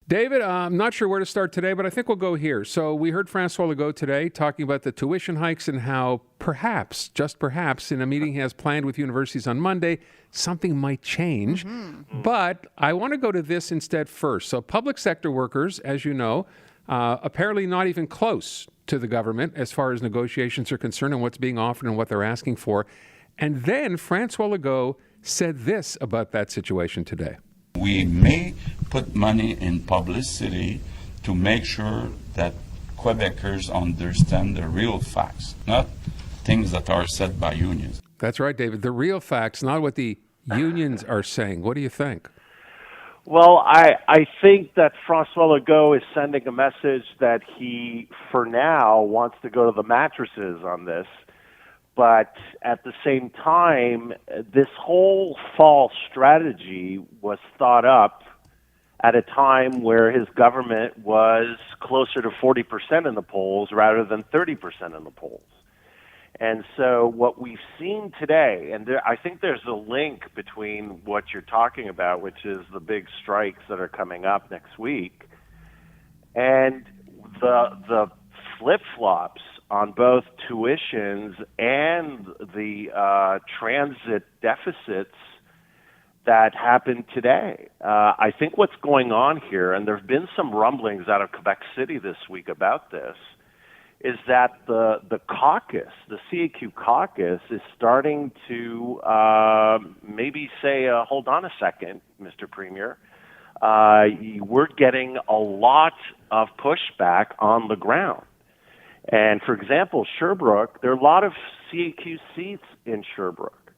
David, I'm not sure where to start today, but I think we'll go here. So we heard François Legault today talking about the tuition hikes and how perhaps, just perhaps, in a meeting he has planned with universities on Monday, something might change. But I want to go to this instead first. So public sector workers, as you know, apparently not even close to the government as far as negotiations are concerned and what's being offered and what they're asking for. And then François Legault said this about that situation today. We may put money in publicity to make sure that Quebecers understand the real facts, not things that are said by unions. That's right, David. The real facts, not what the unions are saying. What do you think? Well, I think that François Legault is sending a message that he, for now, wants to go to the mattresses on this. But at the same time, this whole fall strategy was thought up at a time where his government was closer to 40% in the polls rather than 30% in the polls. And so what we've seen today, and I think there's a link between what you're talking about, which is the big strikes that are coming up next week, and the flip-flops on both tuitions and the transit deficits that happened today. I think what's going on here, and there have been some rumblings out of Quebec City this week about this, is that the caucus, the CAQ caucus, is starting to maybe say, hold on a second, Mr. Premier. We're getting a lot of pushback on the ground. And for example, Sherbrooke, there are a lot of CAQ seats in Sherbrooke.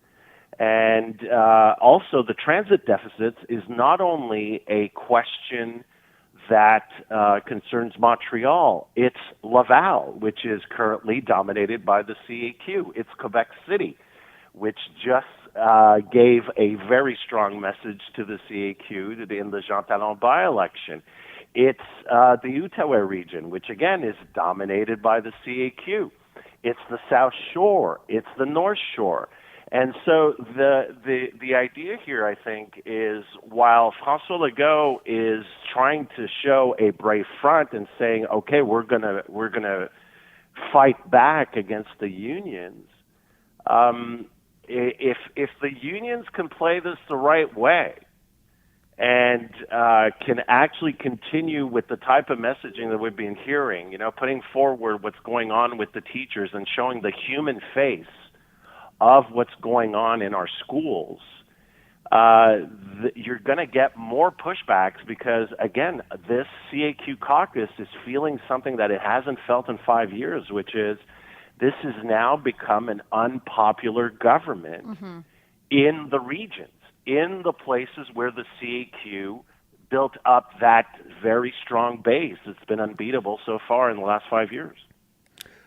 And also the transit deficits is not only a question that concerns Montreal, it's Laval, which is currently dominated by the CAQ. It's Quebec City, which just gave a very strong message to the CAQ in the Jean Talon by-election. It's the Outaouais region, which again is dominated by the CAQ. It's the South Shore. It's the North Shore. And so the idea here, I think, is while François Legault is trying to show a brave front and saying, okay, we're gonna fight back against the unions, if the unions can play this the right way, and can actually continue with the type of messaging that we've been hearing, putting forward what's going on with the teachers and showing the human face of what's going on in our schools, you're going to get more pushbacks because, again, this CAQ caucus is feeling something that it hasn't felt in 5 years, which is this has now become an unpopular government in the regions, in the places where the CAQ built up that very strong base that's been unbeatable so far in the last 5 years.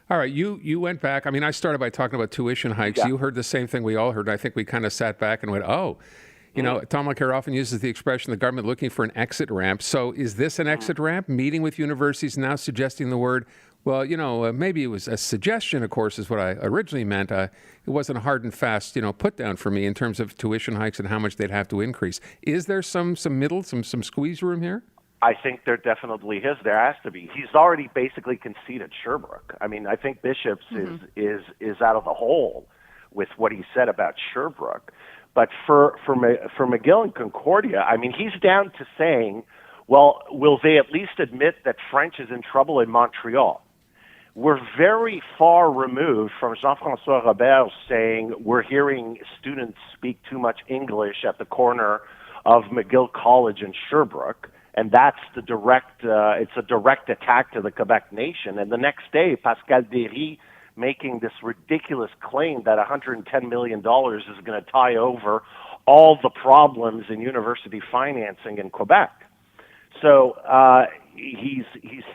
All right, you went back. I mean, I started by talking about tuition hikes. Yeah. You heard the same thing we all heard. I think we kind of sat back and went, oh, Tom Mulcair often uses the expression, the government looking for an exit ramp. So is this an exit ramp? Meeting with universities now suggesting the word, well, maybe it was a suggestion, of course, is what I originally meant. It wasn't a hard and fast, put down for me in terms of tuition hikes and how much they'd have to increase. Is there some middle, some squeeze room here? I think there definitely is. There has to be. He's already basically conceded Sherbrooke. I mean, I think Bishops is out of the hole with what he said about Sherbrooke. But for McGill and Concordia, I mean, he's down to saying, well, will they at least admit that French is in trouble in Montreal? We're very far removed from Jean-François Robert saying we're hearing students speak too much English at the corner of McGill College in Sherbrooke. And that's it's a direct attack to the Quebec nation. And the next day, Pascal Derry making this ridiculous claim that $110 million is going to tie over all the problems in university financing in Quebec. So he's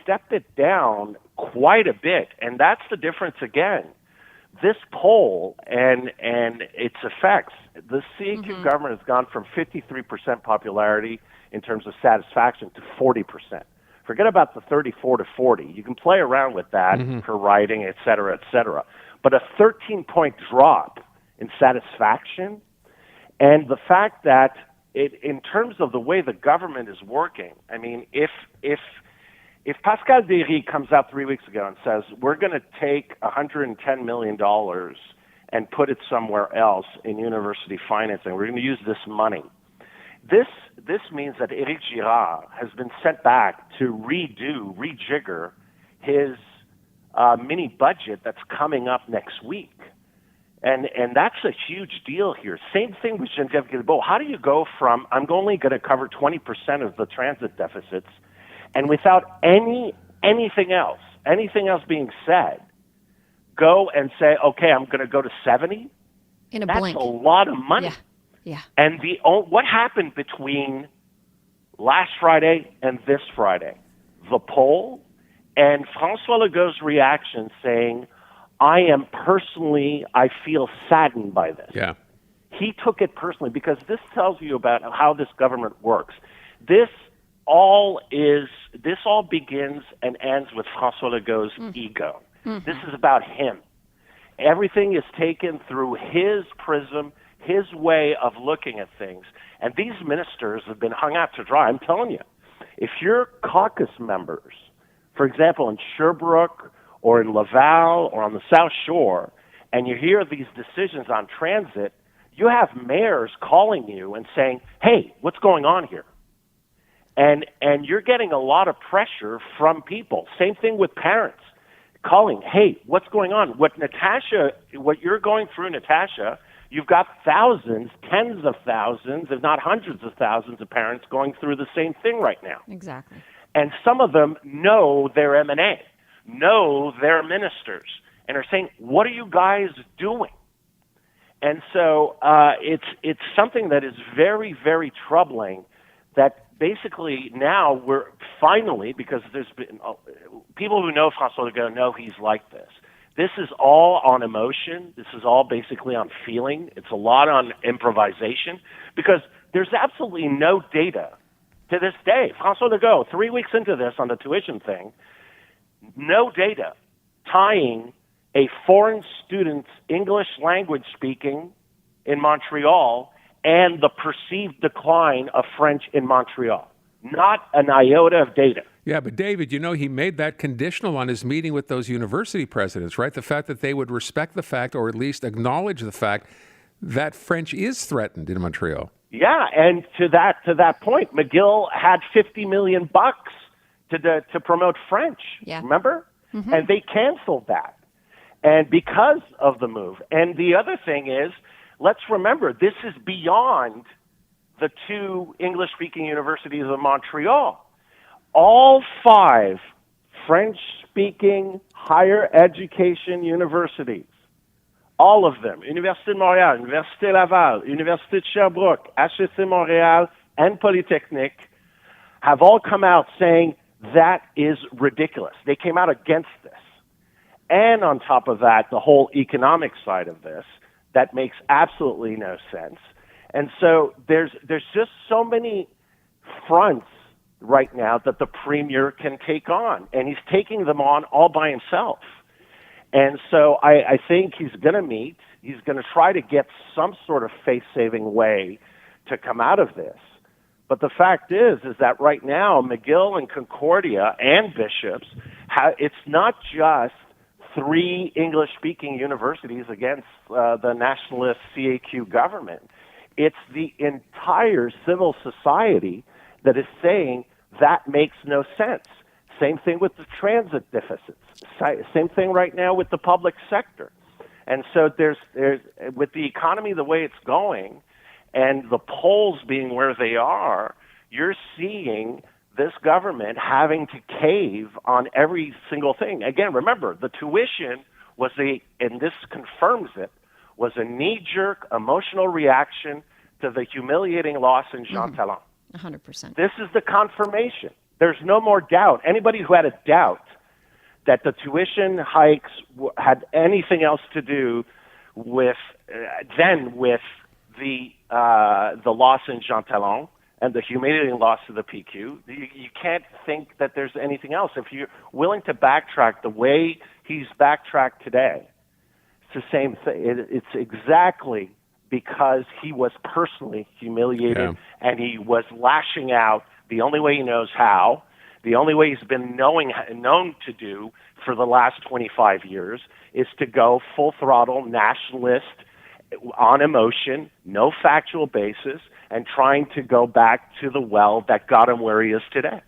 stepped it down quite a bit. And that's the difference again. This poll and its effects, the CAQ government has gone from 53% popularity in terms of satisfaction to 40%. Forget about the 34 to 40. You can play around with that for writing, et cetera, et cetera. But a 13-point drop in satisfaction, and the fact that in terms of the way the government is working, I mean, if Pascal Derry comes out 3 weeks ago and says, we're going to take $110 million and put it somewhere else in university financing, we're going to use this money, this means that Éric Girard has been sent back to rejigger his mini budget that's coming up next week. And that's a huge deal here. Same thing with Geneviève Guilbeault. How do you go from, I'm only going to cover 20% of the transit deficits, and without anything else being said, go and say, okay, I'm going to go to 70? In a That's blink. a lot of money. Yeah. And what happened between last Friday and this Friday? The poll and François Legault's reaction saying, I feel saddened by this. Yeah. He took it personally because this tells you about how this government works. This all begins and ends with François Legault's ego. Mm-hmm. This is about him. Everything is taken through his prism, his way of looking at things. And these ministers have been hung out to dry. I'm telling you, if you're caucus members, for example, in Sherbrooke or in Laval or on the South Shore, and you hear these decisions on transit, you have mayors calling you and saying, hey, what's going on here? And you're getting a lot of pressure from people. Same thing with parents calling, hey, what's going on? What you're going through, Natasha, you've got thousands, tens of thousands, if not hundreds of thousands of parents going through the same thing right now. Exactly. And some of them know their M&A, know their ministers, and are saying, what are you guys doing? And so it's something that is very, very troubling that basically now we're finally, because there's been people who know François Legault know he's like this. This is all on emotion. This is all basically on feeling. It's a lot on improvisation because there's absolutely no data to this day. François Legault, 3 weeks into this on the tuition thing, no data tying a foreign student's English language speaking in Montreal and the perceived decline of French in Montreal. Not an iota of data. Yeah, but David, he made that conditional on his meeting with those university presidents, right? The fact that they would respect the fact, or at least acknowledge the fact, that French is threatened in Montreal. Yeah, and to that point, McGill had $50 million to promote French. Yeah. Remember? Mm-hmm. And they canceled that. And because of the move. And the other thing is, let's remember, this is beyond the two English-speaking universities of Montreal. All 5 French-speaking higher education universities, all of them, Université de Montréal, Université Laval, Université de Sherbrooke, HEC Montréal, and Polytechnique, have all come out saying that is ridiculous. They came out against this. And on top of that, the whole economic side of this, that makes absolutely no sense. And so there's just so many fronts right now that the premier can take on, and he's taking them on all by himself. And so I think he's going to meet. He's going to try to get some sort of face-saving way to come out of this. But the fact is that right now, McGill and Concordia and Bishops, it's not just 3 English-speaking universities against the nationalist CAQ government. It's the entire civil society that is saying that makes no sense. Same thing with the transit deficits. Same thing right now with the public sector. And so there's with the economy the way it's going and the polls being where they are, you're seeing this government having to cave on every single thing. Again, remember, the tuition was and this confirms it, was a knee-jerk emotional reaction to the humiliating loss in Jean Talon. 100%. This is the confirmation. There's no more doubt. Anybody who had a doubt that the tuition hikes had anything else to do with the loss in Jean Talon and the humiliating loss to the PQ, you can't think that there's anything else. If you're willing to backtrack the way he's backtracked today, it's the same thing. It's exactly because he was personally humiliated Yeah. and he was lashing out the only way he knows how, the only way he's been known to do for the last 25 years is to go full throttle nationalist on emotion, no factual basis, and trying to go back to the well that got him where he is today.